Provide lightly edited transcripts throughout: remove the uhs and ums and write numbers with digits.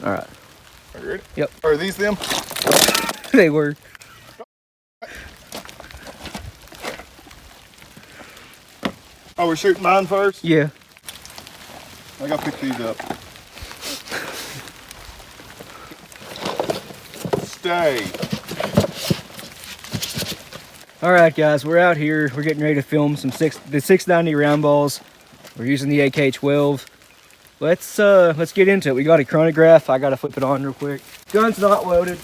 All right. Are you ready? Yep. Are these them? They were. Oh, we're shooting mine first? Yeah. I gotta pick these up. Stay. All right, guys, we're out here. We're getting ready to film the 690 round balls. We're using the AK-12. Let's get into it. We got a chronograph. I gotta flip it on real quick. Gun's not loaded.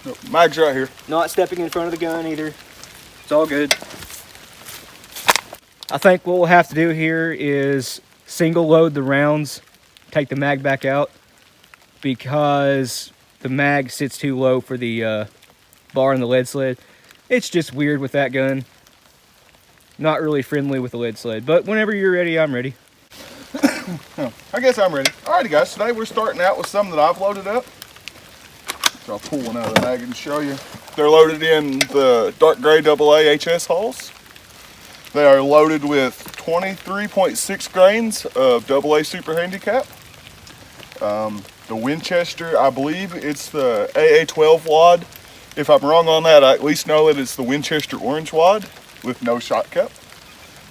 No, mag's right here. Not stepping in front of the gun either. It's all good. I think what we'll have to do here is single load the rounds, take the mag back out, because the mag sits too low for the bar in the lead sled. It's just weird with that gun. Not really friendly with the lead sled, but whenever you're ready, I'm ready. I guess I'm ready. Alrighty guys, today we're starting out with some that I've loaded up. So I'll pull one out of the mag and show you. They're loaded in the dark gray AA HS hulls. They are loaded with 23.6 grains of AA Super Handicap. The Winchester, I believe it's the AA-12 wad. If I'm wrong on that, I at least know that it's the Winchester orange wad with no shot cap.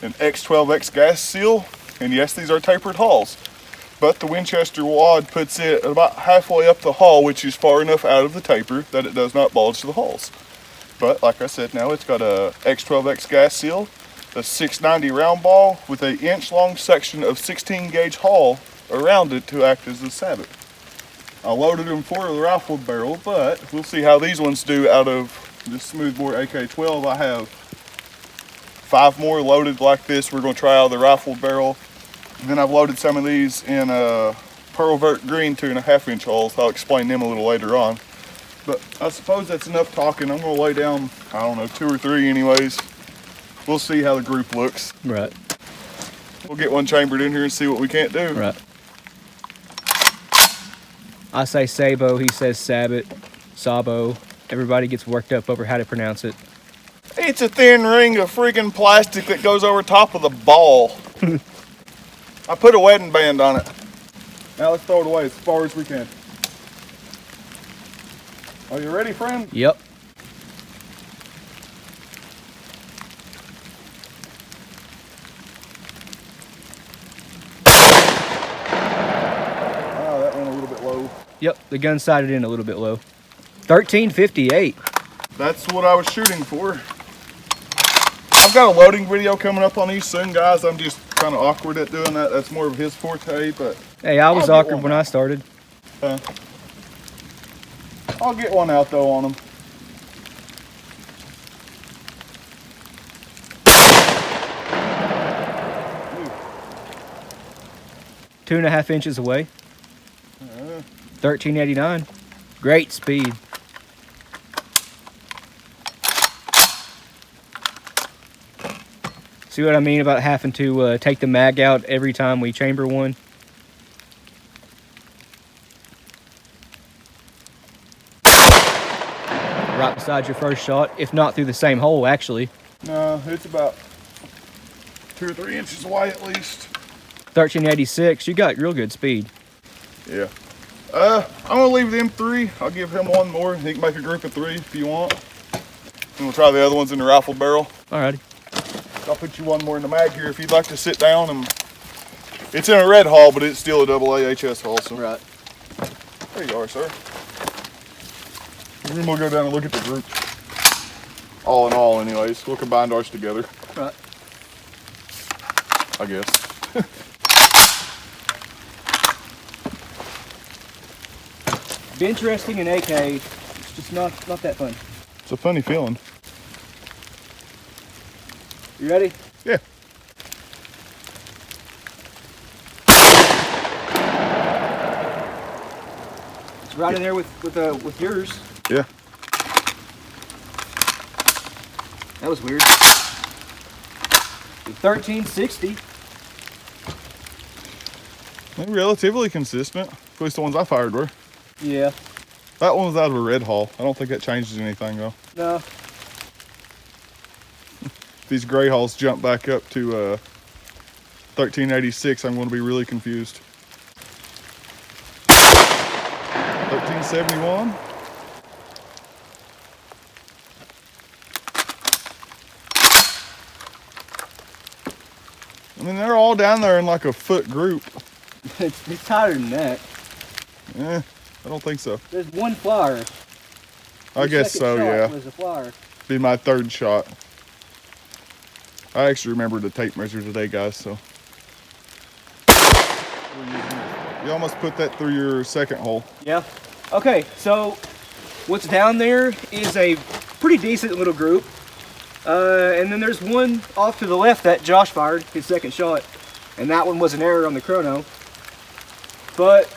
An X12X gas seal, and yes, these are tapered hulls. But the Winchester wad puts it about halfway up the hull, which is far enough out of the taper that it does not bulge to the hulls. But like I said, now it's got a X12X gas seal, a 690 round ball with an inch-long section of 16 gauge hull around it to act as the sabot. I loaded them for the rifle barrel, but we'll see how these ones do out of this Smoothbore AK-12. I have 5 more loaded like this. We're going to try out the rifle barrel. And then I've loaded some of these in Pearl Vert Green 2.5 inch hulls. I'll explain them a little later on. But I suppose that's enough talking. I'm going to lay down, I don't know, 2 or 3 anyways. We'll see how the group looks. Right. We'll get one chambered in here and see what we can't do. Right. I say Sabo, he says Sabot, Sabo. Everybody gets worked up over how to pronounce it. It's a thin ring of freaking plastic that goes over top of the ball. I put a wedding band on it. Now let's throw it away as far as we can. Are you ready, friend? Yep. Oh, that went a little bit low. Yep, the gun sighted in a little bit low. 1358. That's what I was shooting for. I've got a loading video coming up on these soon, guys. I'm just kind of awkward at doing that. That's more of his forte, but... Hey, I was awkward when I started. I'll get one out, though, on them. Ooh. 2.5 inches away. 1389. Great speed. See what I mean about having to take the mag out every time we chamber one? Right beside your first shot, if not through the same hole, actually. No, it's about 2 or 3 inches away at least. 1386, you got real good speed. Yeah. I'm gonna leave them 3. I'll give him one more. He can make a group of 3 if you want. And we'll try the other ones in the rifle barrel. Alrighty. I'll put you one more in the mag here if you'd like to sit down. And it's in a red hull, but it's still a AA HS hull. So. Right. There you are, sir. And then we'll go down and look at the group. All in all, anyways. We'll combine ours together. Right. I guess. Be interesting in AK. It's just not that fun. It's a funny feeling. You ready? Yeah. It's right in there with yours. Yeah. That was weird. 1360. They're relatively consistent. At least the ones I fired were. Yeah. That one was out of a red hull. I don't think that changes anything though. No. These gray hulls jump back up to 1386. I'm going to be really confused. 1371. I mean, they're all down there in like a foot group. It's tighter than that. I don't think so. There's one flower. I guess so, yeah. Was a flower. Be my third shot. I actually remembered the tape measure today, guys, so. You almost put that through your second hole. Yeah. Okay, so what's down there is a pretty decent little group. And then there's one off to the left that Josh fired, his second shot. And that one was an error on the chrono. But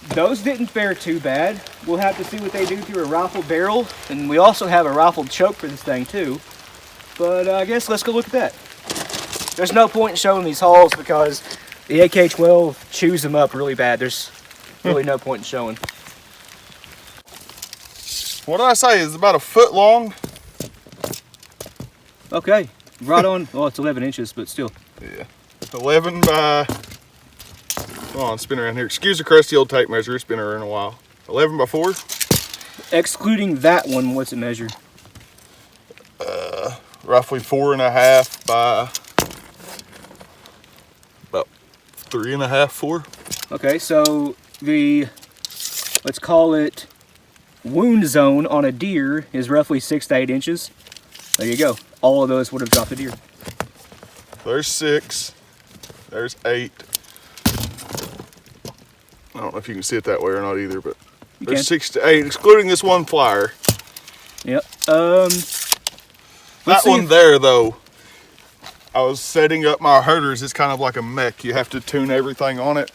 those didn't fare too bad. We'll have to see what they do through a rifled barrel. And we also have a rifled choke for this thing too. But I guess let's go look at that. There's no point in showing these hauls because the AK-12 chews them up really bad. There's really no point in showing. What did I say? It's about a foot long. Okay, right on. Well, it's 11 inches, but still. Yeah. 11 by, hold on, spin around here. Excuse the crusty old tape measure. It's been around a while. 11 by 4. Excluding that one, what's it measured? Roughly 4.5 by about 3.5, 4. Okay, so the, let's call it wound zone on a deer is roughly 6 to 8 inches. There you go. All of those would have dropped a deer. There's 6. There's 8. I don't know if you can see it that way or not either, but there's 6 to 8, excluding this one flyer. Yep. That one there, though, I was setting up my herders. It's kind of like a mech. You have to tune everything on it.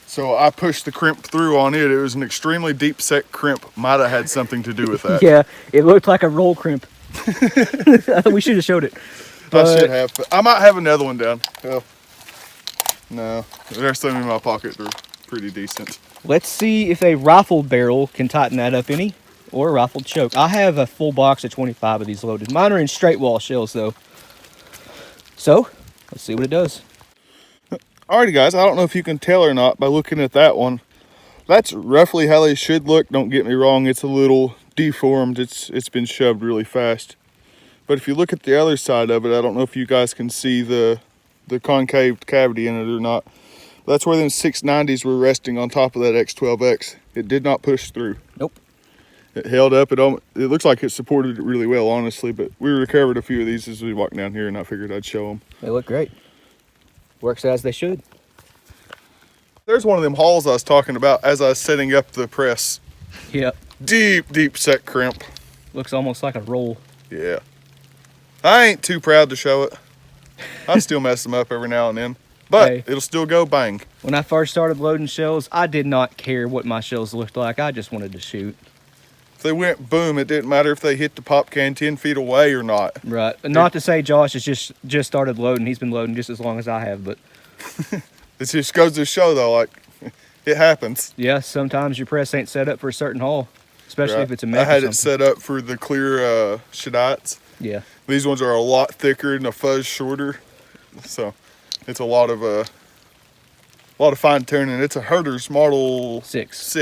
So I pushed the crimp through on it. It was an extremely deep set crimp. Might have had something to do with that. Yeah, it looked like a roll crimp. We should have showed it. I should have. But I might have another one down. Well, no, there's some in my pocket. They're pretty decent. Let's see if a rifled barrel can tighten that up any, or a rifled choke. I have a full box of 25 of these loaded. Mine are in straight wall shells though. So, let's see what it does. Alrighty guys, I don't know if you can tell or not by looking at that one. That's roughly how they should look. Don't get me wrong, it's a little deformed. It's been shoved really fast. But if you look at the other side of it, I don't know if you guys can see the concave cavity in it or not. That's where them 690s were resting on top of that X12X. It did not push through. Nope. It held up. It looks like it supported it really well, honestly, but we recovered a few of these as we walked down here, and I figured I'd show them. They look great. Works as they should. There's one of them hauls I was talking about as I was setting up the press. Yep. Deep set crimp. Looks almost like a roll. Yeah. I ain't too proud to show it. I still mess them up every now and then, but Hey. It'll still go bang. When I first started loading shells, I did not care what my shells looked like. I just wanted to shoot. If they went boom, it didn't matter if they hit the pop can 10 feet away or not. Right. Not to say Josh has just started loading. He's been loading just as long as I have, but It just goes to show though, like, it happens. yeah, sometimes your press ain't set up for a certain haul, especially Right. if it's a mech I had or it something. set up for the clear Shadites. Yeah. These ones are a lot thicker and a fuzz shorter, so it's a lot of fine tuning. It's a Herder's Model 6.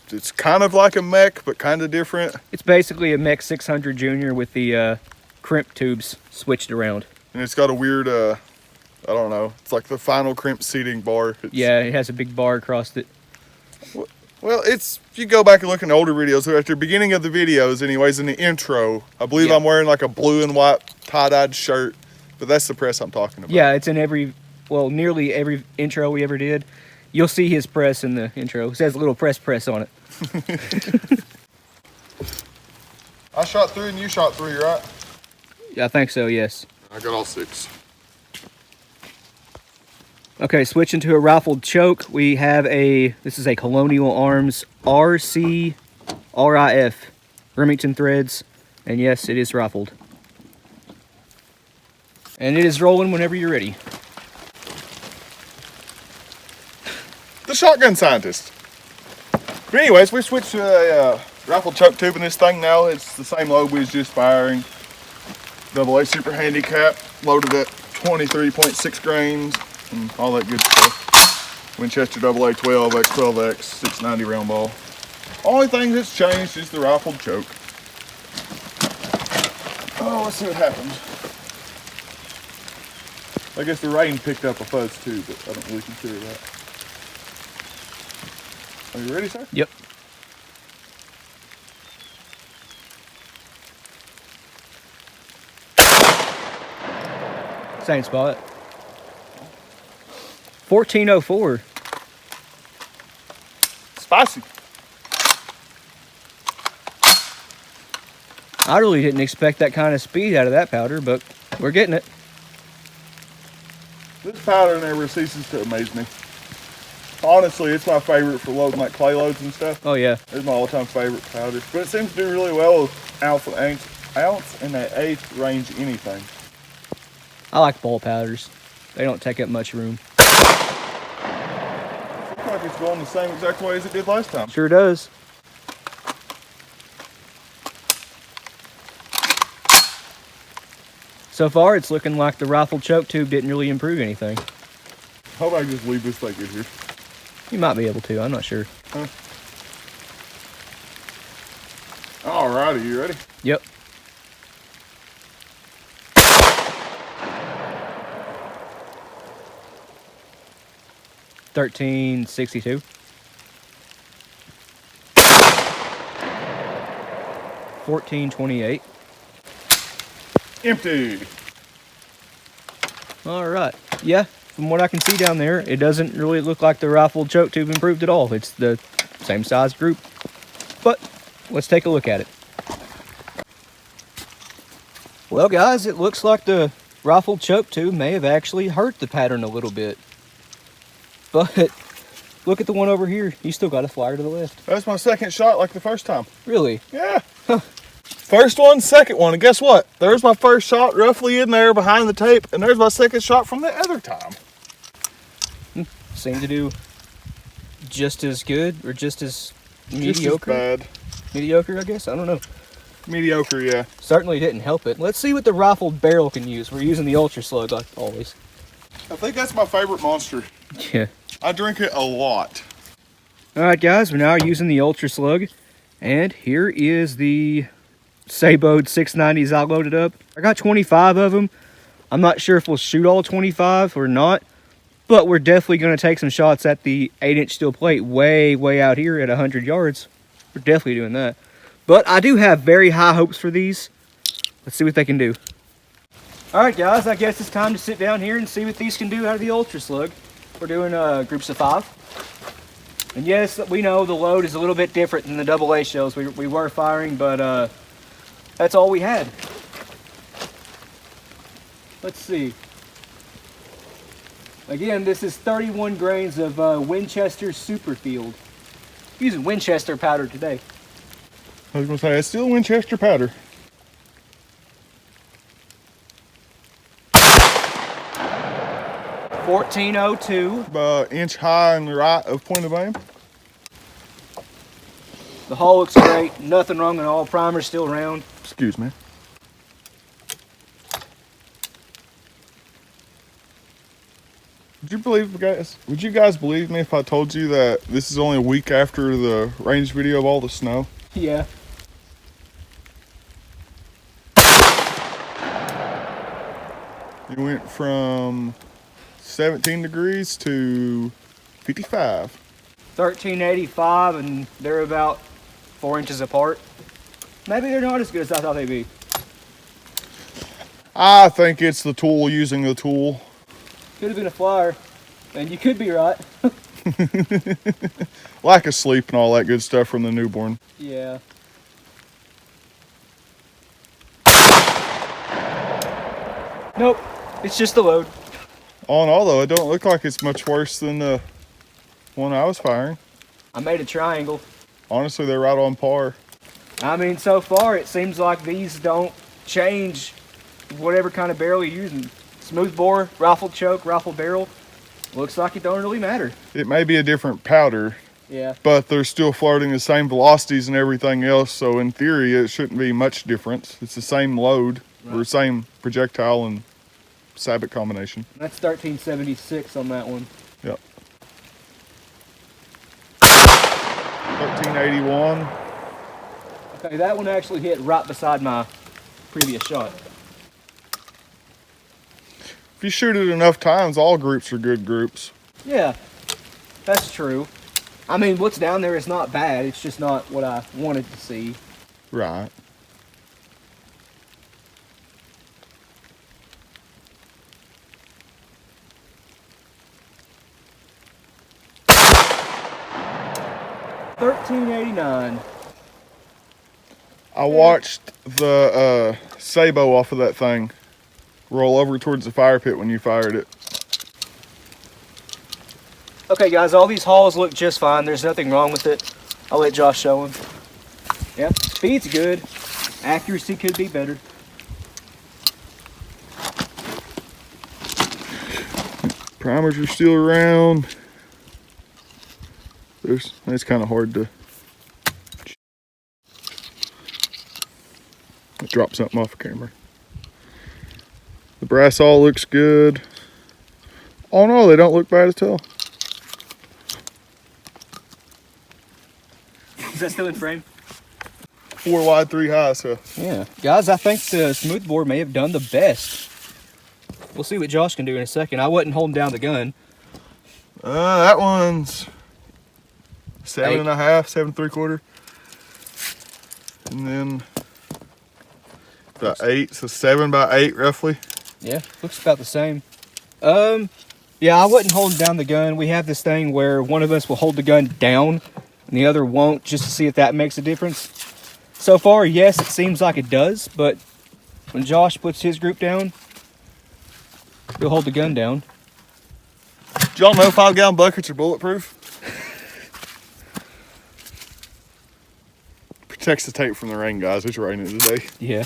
It's kind of like a mech, but kind of different. It's basically a Mech 600 Junior with the crimp tubes switched around. And it's got a weird, I don't know, it's like the final crimp seating bar. Yeah, it has a big bar across it. Well, if you go back and look in older videos, at the beginning of the videos anyways, in the intro, I believe Yeah. I'm wearing like a blue and white tie-dyed shirt, but that's the press I'm talking about. Yeah, it's in nearly every intro we ever did. You'll see his press in the intro. It says a little press on it. I shot 3 and you shot 3, right? Yeah, I think so, yes. I got all 6. Okay, switching to a rifled choke, we have this is a Colonial Arms RC RIF Remington threads, and yes, it is rifled. And it is rolling whenever you're ready. The shotgun scientist. But anyways, we switched to a rifle choke tube in this thing now. It's the same load we was just firing. AA Super Handicap, loaded at 23.6 grains and all that good stuff. Winchester AA 12 X12X 690 round ball. Only thing that's changed is the rifled choke. Oh, let's see what happens. I guess the rain picked up a fuzz too, but I don't really consider that. Are you ready, sir? Yep. Same spot. 1404. Spicy. I really didn't expect that kind of speed out of that powder, but we're getting it. This powder never ceases to amaze me. Honestly, it's my favorite for loading like clay loads and stuff. Oh yeah. It's my all-time favorite powder. But it seems to do really well with ounce and an eighth range anything. I like ball powders. They don't take up much room. Looks like it's going the same exact way as it did last time. Sure does. So far, it's looking like the rifle choke tube didn't really improve anything. How about I just leave this thing in here? You might be able to, I'm not sure. Huh? Alrighty, you ready? Yep. $13.62. 14.28. Empty. All right. Yeah, from what I can see down there, it doesn't really look like the rifle choke tube improved at all. It's the same size group. But let's take a look at it. Well, guys, it looks like the rifle choke tube may have actually hurt the pattern a little bit. But look at the one over here. You still got a flyer to the left. That's my second shot like the first time. Really? Yeah. First one, second one, and guess what? There's my first shot roughly in there behind the tape, and there's my second shot from the other time. Seem to do just as good or just as mediocre. Just as bad. Mediocre, I guess. I don't know. Mediocre, yeah. Certainly didn't help it. Let's see what the rifled barrel can use. We're using the Ultra Slug like always. I think that's my favorite monster. Yeah. I drink it a lot. All right, guys, we're now using the Ultra Slug, and here is the Sabode 690s I loaded up. I got 25 of them. I'm not sure if we'll shoot all 25 or not, but we're definitely going to take some shots at the 8-inch steel plate way out here at 100 yards. We're definitely doing that. But I do have very high hopes for these. Let's see what they can do. All right, guys, I guess it's time to sit down here and see what these can do out of the Ultra Slug. We're doing groups of 5. And yes, we know the load is a little bit different than the AA shells we were firing, but that's all we had. Let's see. Again, this is 31 grains of Winchester Superfield. Using Winchester powder today. I was going to say, it's still Winchester powder. $14.02. Inch high on the right of point of aim. The hull looks great. Nothing wrong at all. Primer's still round. Excuse me. Would you guys believe me if I told you that this is only a week after the range video of all the snow? Yeah. It went from 17 degrees to 55. 1385, and they're about 4 inches apart. Maybe they're not as good as I thought they'd be. I think it's the tool using the tool. Could have been a flyer, and you could be right. Lack of sleep and all that good stuff from the newborn. Yeah. Nope, it's just the load. All in all, though, it don't look like it's much worse than the one I was firing. I made a triangle. Honestly, they're right on par. I mean, so far it seems like these don't change whatever kind of barrel you're using. Smoothbore, rifle choke, rifle barrel. Looks like it don't really matter. It may be a different powder, yeah, but they're still floating the same velocities and everything else, so in theory it shouldn't be much difference. It's the same load, or same projectile and sabot combination. That's 1376 on that one. Yep. 1381. Okay, that one actually hit right beside my previous shot. If you shoot it enough times, all groups are good groups. Yeah, that's true. I mean, what's down there is not bad. It's just not what I wanted to see. Right. $13.89. I watched the sabot off of that thing roll over towards the fire pit when you fired it. Okay, guys, all these hauls look just fine. There's nothing wrong with it. I'll let Josh show them. Yeah, speed's good. Accuracy could be better. Primers are still around. It's kind of hard to drop something off camera. The brass all looks good. Oh no, they don't look bad at all. Is that still in frame? 4 wide, 3 high, so. Yeah. Guys, I think the Smoothbore may have done the best. We'll see what Josh can do in a second. I wasn't holding down the gun. That one's 7.5, 7.75. And then the 8, so 7 by 8 roughly. Yeah, looks about the same. Yeah, I wasn't holding down the gun. We have this thing where one of us will hold the gun down and the other won't, just to see if that makes a difference. So far, yes, it seems like it does, but when Josh puts his group down, he'll hold the gun down. Do y'all know 5-gallon buckets are bulletproof? Protects the tape from the rain, guys. It's raining today. Yeah.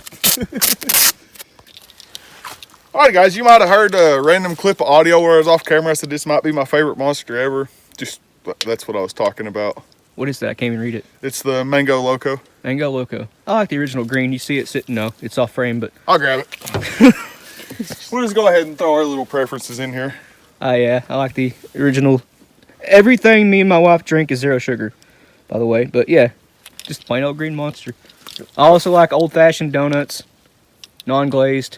Alright guys, you might have heard a random clip of audio where I was off camera. I said this might be my favorite monster ever. That's what I was talking about. What is that? I can't even read it. It's the Mango Loco. Mango Loco. I like the original green. You see it sitting, no, it's off frame, but... I'll grab it. We'll just go ahead and throw our little preferences in here. Yeah, I like the original. Everything me and my wife drink is 0 sugar, by the way. But yeah, just plain old green monster. I also like old-fashioned donuts, non-glazed.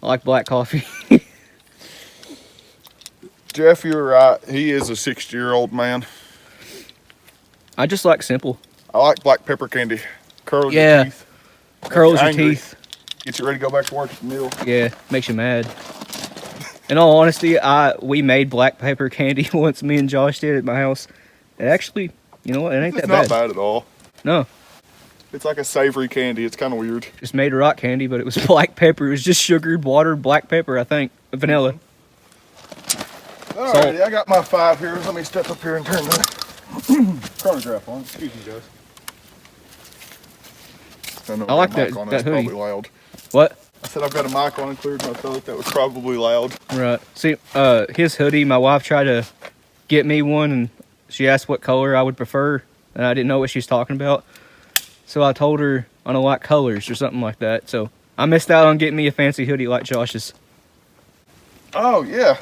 I like black coffee. Jeff, you were right. He is a 60-year-old man. I just like simple. I like black pepper candy. Curls Yeah. your teeth. Curls your Angry. teeth. Get you ready to go back to work at the mill. Yeah, makes you mad. In all honesty, we made black pepper candy once, me and Josh did at my house. It actually, you know what, it ain't It's that not bad. bad at all. No, It's like a savory candy. It's kind of weird. just made rock candy, but it was black pepper. It was just sugared water, black pepper, I think. Vanilla. Alrighty, I got my 5 here. Let me step up here and turn the chronograph on. Excuse me, guys. I like that That's hoodie. probably loud. What? I said I've got a mic on and cleared my throat. That was probably loud. Right. See, his hoodie, my wife tried to get me one, and she asked what color I would prefer, and I didn't know what she was talking about. So I told her I don't like colors or something like that. So I missed out on getting me a fancy hoodie like Josh's. Oh, yeah.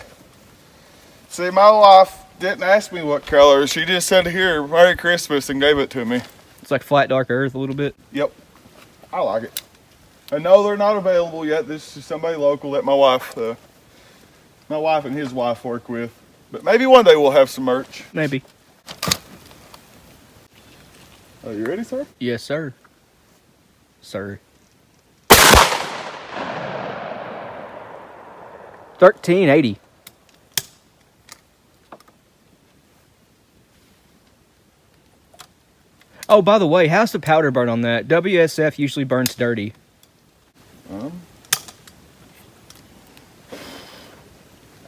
See, my wife didn't ask me what color. She just said, here, Merry Christmas, and gave it to me. It's like flat dark earth a little bit. Yep. I like it. And no, they're not available yet. This is somebody local that my wife and his wife work with. But maybe one day we'll have some merch. Maybe. Are you ready, sir? Yes, sir. Sir. 1380. Oh, by the way, how's the powder burn on that? WSF usually burns dirty.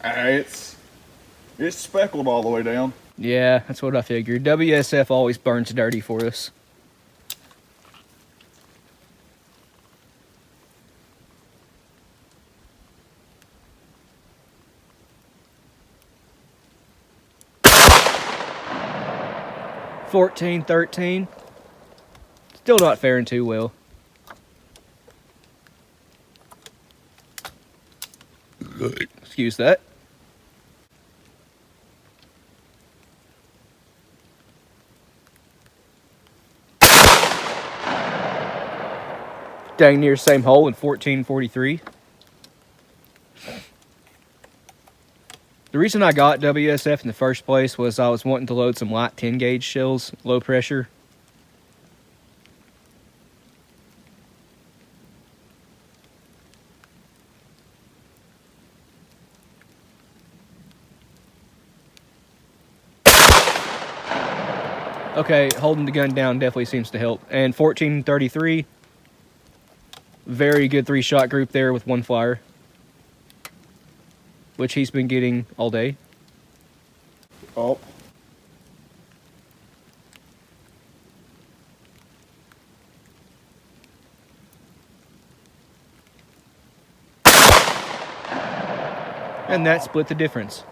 It's speckled all the way down. Yeah, that's what I figured. WSF always burns dirty for us. $14.13. Still not faring too well. Excuse that. dang near same hole in 1443. The reason I got WSF in the first place was I was wanting to load some light 10 gauge shells, low pressure. Okay, holding the gun down definitely seems to help. And 1433, very good 3-shot group there with 1 flyer, which he's been getting all day. Oh. And that split the difference.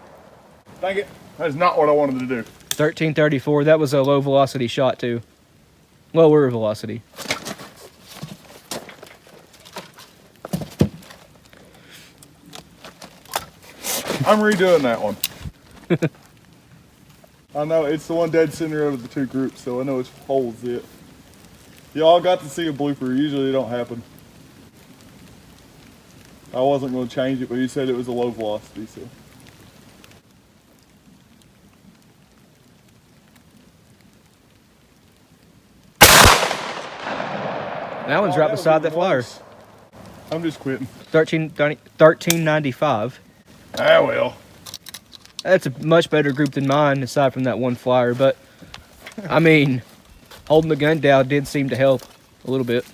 Dang it. That is not what I wanted to do. 1334, that was a low velocity shot too. Lower velocity. I'm redoing that one. I know, it's the one dead center out of the 2 groups, so I know which hole's it. Y'all got to see a blooper. Usually they don't happen. I wasn't going to change it, but you said it was a low velocity, so. That one's right beside that flyer. I'm just quitting. 1395. Ah, well. That's a much better group than mine, aside from that 1 flyer. But, I mean, holding the gun down did seem to help a little bit.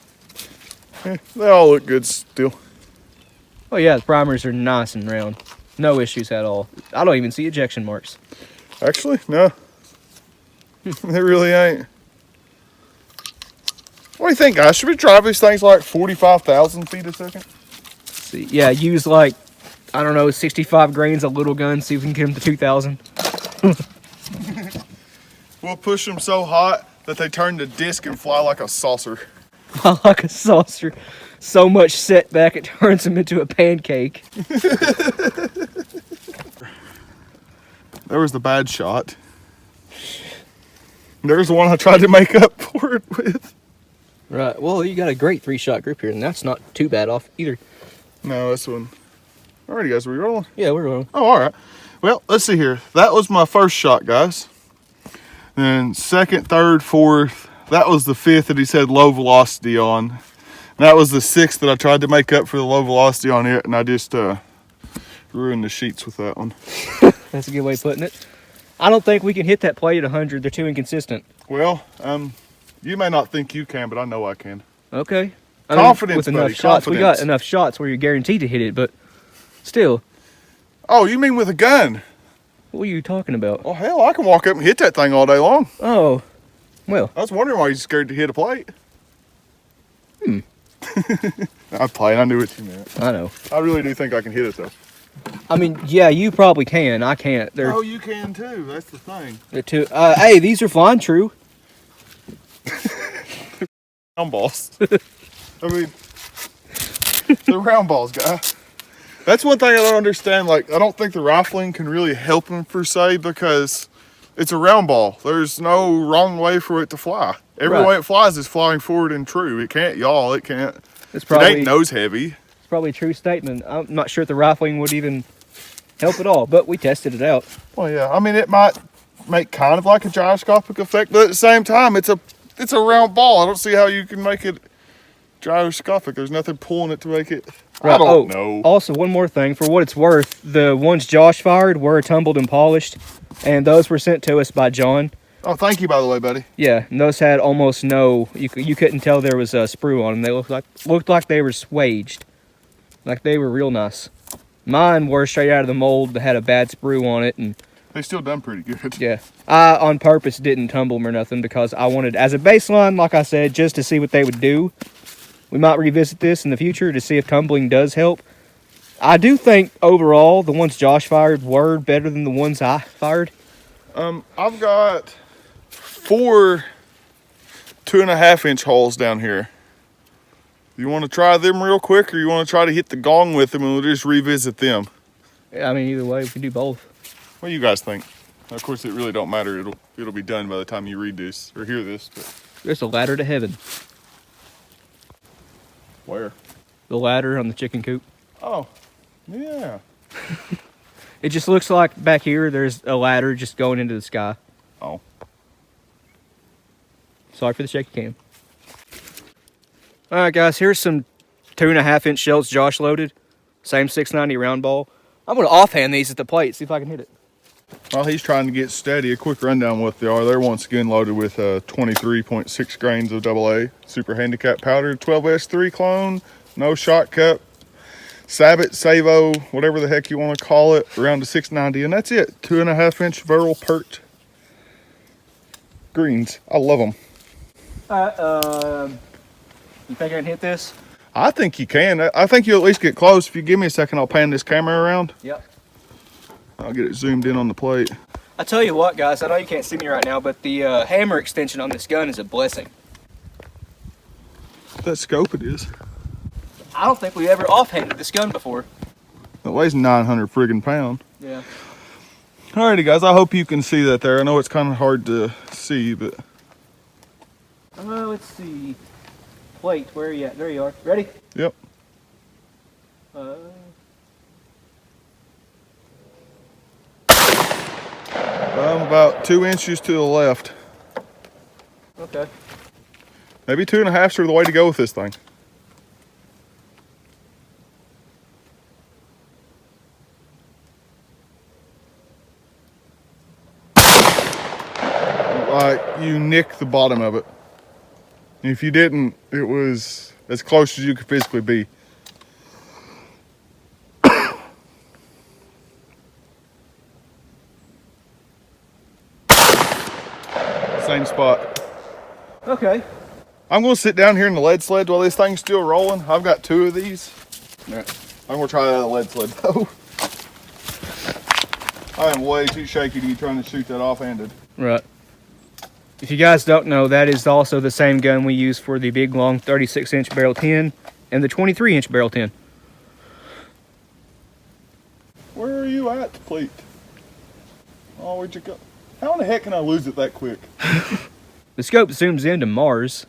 They all look good still. Oh yeah, the primers are nice and round. No issues at all. I don't even see ejection marks. Actually, no. They really ain't. What do you think, guys? Should we drive these things like 45,000 feet a second? See, yeah, use like, I don't know, 65 grains of little gun, see if we can get them to 2,000. We'll push them so hot that they turn to disc and fly like a saucer. Like a saucer. So much setback, it turns them into a pancake. There was the bad shot. There's the one I tried to make up for it with. Right, well, you got a great 3-shot group here, and that's not too bad off either. No, this one. Alrighty, guys, are we rolling? Yeah, we're rolling. Oh, all right. Well, let's see here. That was my first shot, guys. Then second, third, fourth. That was the 5th that he said low velocity on. And that was the 6th that I tried to make up for the low velocity on it, and I just ruined the sheets with that one. That's a good way of putting it. I don't think we can hit that plate at 100. They're too inconsistent. Well, you may not think you can, but I know I can. Okay. Confidence, with enough buddy, shots. confidence. We got enough shots where you're guaranteed to hit it, but still. Oh, you mean with a gun? What are you talking about? Oh, hell, I can walk up and hit that thing all day long. Oh, well. I was wondering why you're scared to hit a plate. I'm playing. I knew what you meant. I know. I really do think I can hit it, though. I mean, yeah, you probably can. I can't. Oh, you can, too. That's the thing. They're too... hey, these are flying true. Round balls. I mean, they're round balls, guy. That's one thing I don't understand. Like, I don't think the rifling can really help them, per se, because it's a round ball. There's no wrong way for it to fly. Every way it flies is flying forward and true. It can't yaw. It can't. It's probably, it ain't nose heavy. It's probably a true statement. I'm not sure if the rifling would even help at all, but we tested it out. Well, yeah. I mean, it might make kind of like a gyroscopic effect, but at the same time, it's a round ball. I don't see how you can make it gyroscopic. There's nothing pulling it to make it. Right. I don't know. Also, one more thing. For what it's worth, the ones Josh fired were tumbled and polished, and those were sent to us by John. Oh, thank you, by the way, buddy. Yeah, and those had almost no. You couldn't tell there was a sprue on them. They looked like they were swaged, like they were real nice. Mine were straight out of the mold. That had a bad sprue on it, and They still done pretty good. yeah, I on purpose didn't tumble them or nothing because I wanted, as a baseline, like I said, just to see what they would do. We might revisit this in the future to see if tumbling does help. I do think overall the ones Josh fired were better than the ones I fired. I've got 4 2.5-inch holes down here. You want to try them real quick, or you want to try to hit the gong with them and we'll just revisit them? Yeah, I mean, either way, we can do both. What do you guys think? Of course, it really don't matter. It'll be done by the time you read this or hear this. But. There's a ladder to heaven. Where? The ladder on the chicken coop. Oh, yeah. It just looks like back here there's a ladder just going into the sky. Oh. Sorry for the shaky cam. All right, guys, here's some 2.5-inch shells Josh loaded. Same 690 round ball. I'm gonna offhand these at the plate, see if I can hit it. While he's trying to get steady, a quick rundown what they are. They're once again loaded with 23.6 grains of AA super handicap powder, 12S3 clone, no shot cup, Sabot, Savo, whatever the heck you want to call it, around the 690, and that's it. 2.5-inch Viral Pert greens. I love them. You think I can hit this? I think you can. I think you'll at least get close. If you give me a second, I'll pan this camera around. Yep. I'll get it zoomed in on the plate. I tell you what, guys, I know you can't see me right now, but the hammer extension on this gun is a blessing. That scope it is. I don't think we ever offhanded this gun before. It weighs 900 friggin' pound. Yeah. Alrighty, guys, I hope you can see that there. I know it's kind of hard to see, but... Let's see. Plate, where are you at? There you are. Ready? Yep. I'm about 2 inches to the left. Okay. Maybe 2.5 are the way to go with this thing. Like you nicked the bottom of it. If you didn't, it was as close as you could physically be. Same spot. Okay. I'm going to sit down here in the lead sled while this thing's still rolling. I've got 2 of these. Yeah. I'm going to try that on the lead sled though. I am way too shaky to be trying to shoot that offhanded. Right. If you guys don't know, that is also the same gun we use for the big long 36-inch barrel 10 and the 23-inch barrel 10. Where are you at, pleat? Oh, where'd you go? How in the heck can I lose it that quick? The scope zooms into Mars.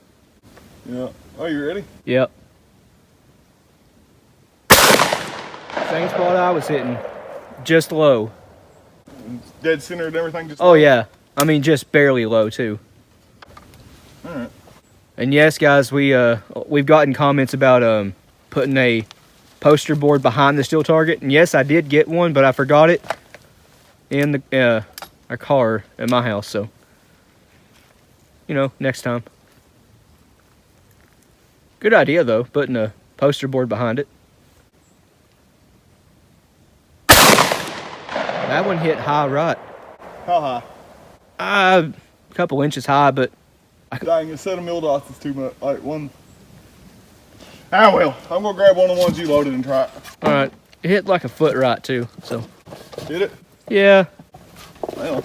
Yeah. Oh, you ready? Yep. Same spot I was hitting. Just low. Dead center and everything just... Oh, yeah. I mean, just barely low, too. All right. And yes, guys, we've gotten comments about putting a poster board behind the steel target. And yes, I did get one, but I forgot it in the our car at my house. So, you know, next time. Good idea, though, putting a poster board behind it. That one hit high right. How high? A couple inches high, but... Dang, a set of mil dots is too much. Like one... Ah, well, I'm going to grab one of the ones you loaded and try it. All right. It hit like a foot right, too, so... Did it? Yeah. Well...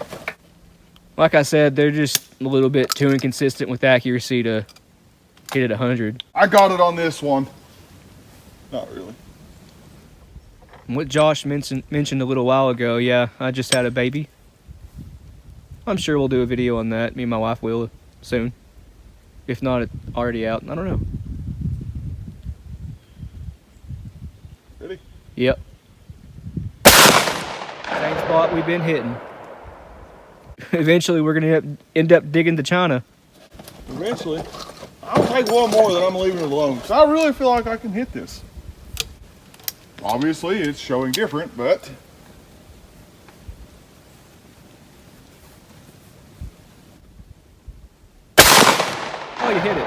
Like I said, they're just a little bit too inconsistent with accuracy to hit it 100. I got it on this one. Not really. What Josh mentioned a little while ago, yeah, I just had a baby. I'm sure we'll do a video on that. Me and my wife will soon. If not, it's already out. I don't know. Ready? Yep. Same spot we've been hitting. Eventually, we're going to end up digging to China. Eventually. I'll take one more, then I'm leaving it alone. 'Cause I really feel like I can hit this. Obviously, it's showing different, but... Oh, you hit it.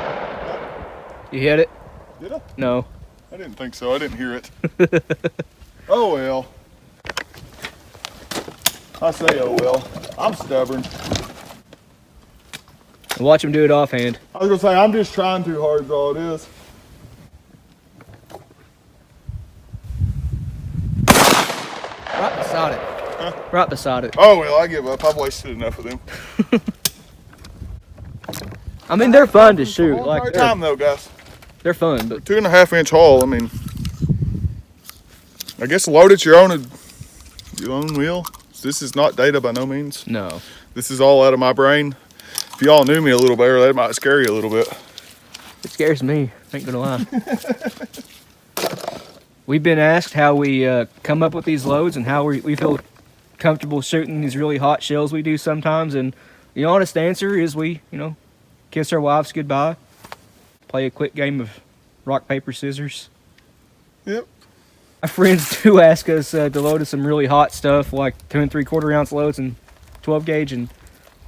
You hit it? Did I? No. I didn't think so. I didn't hear it. Oh, well. I say, oh, well. I'm stubborn. Watch him do it offhand. I was going to say, I'm just trying too hard is all it is. Right beside it. Huh? Right beside it. Oh, well, I give up. I've wasted enough of them. I mean, they're fun to shoot. Like Like time, though, guys. they're fun, but 2.5-inch haul, I mean... I guess load at your own wheel. This is not data by no means. no. This is all out of my brain. If y'all knew me a little better, that might scare you a little bit. It scares me. Ain't gonna lie. We've been asked how we come up with these loads and how we feel comfortable shooting these really hot shells we do sometimes. And the honest answer is we, kiss our wives goodbye, play a quick game of rock, paper, scissors. Yep. Our friends do ask us to load us some really hot stuff like 2 3/4 ounce loads and 12 gauge, and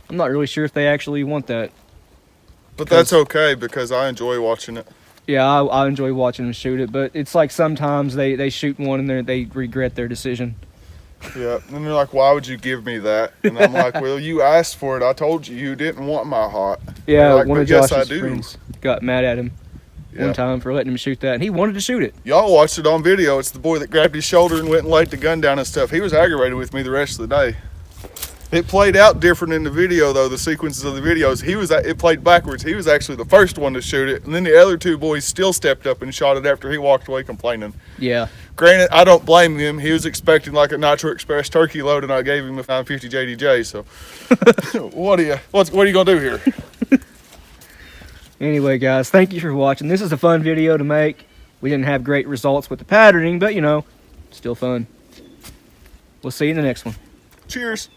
I'm not really sure if they actually want that. But that's okay because I enjoy watching it. Yeah, I enjoy watching them shoot it, but it's like sometimes they shoot one and they regret their decision. Yeah, and they're like, why would you give me that? And I'm like, well, you asked for it. I told you you didn't want my hot. Yeah, like, one of yes, Josh's I do. friends got mad at him one time for letting him shoot that, and he wanted to shoot it. Y'all watched it on video. It's the boy that grabbed his shoulder and went and laid the gun down and stuff. He was aggravated with me the rest of the day. It played out different in the video, though, the sequences of the videos. It played backwards. He was actually the first one to shoot it, and then the other two boys still stepped up and shot it after he walked away complaining. Yeah. Granted, I don't blame him. He was expecting like a Nitro Express turkey load, and I gave him a 950 JDJ, so what are you going to do here? Anyway, guys, thank you for watching. This is a fun video to make. We didn't have great results with the patterning, but, still fun. We'll see you in the next one. Cheers.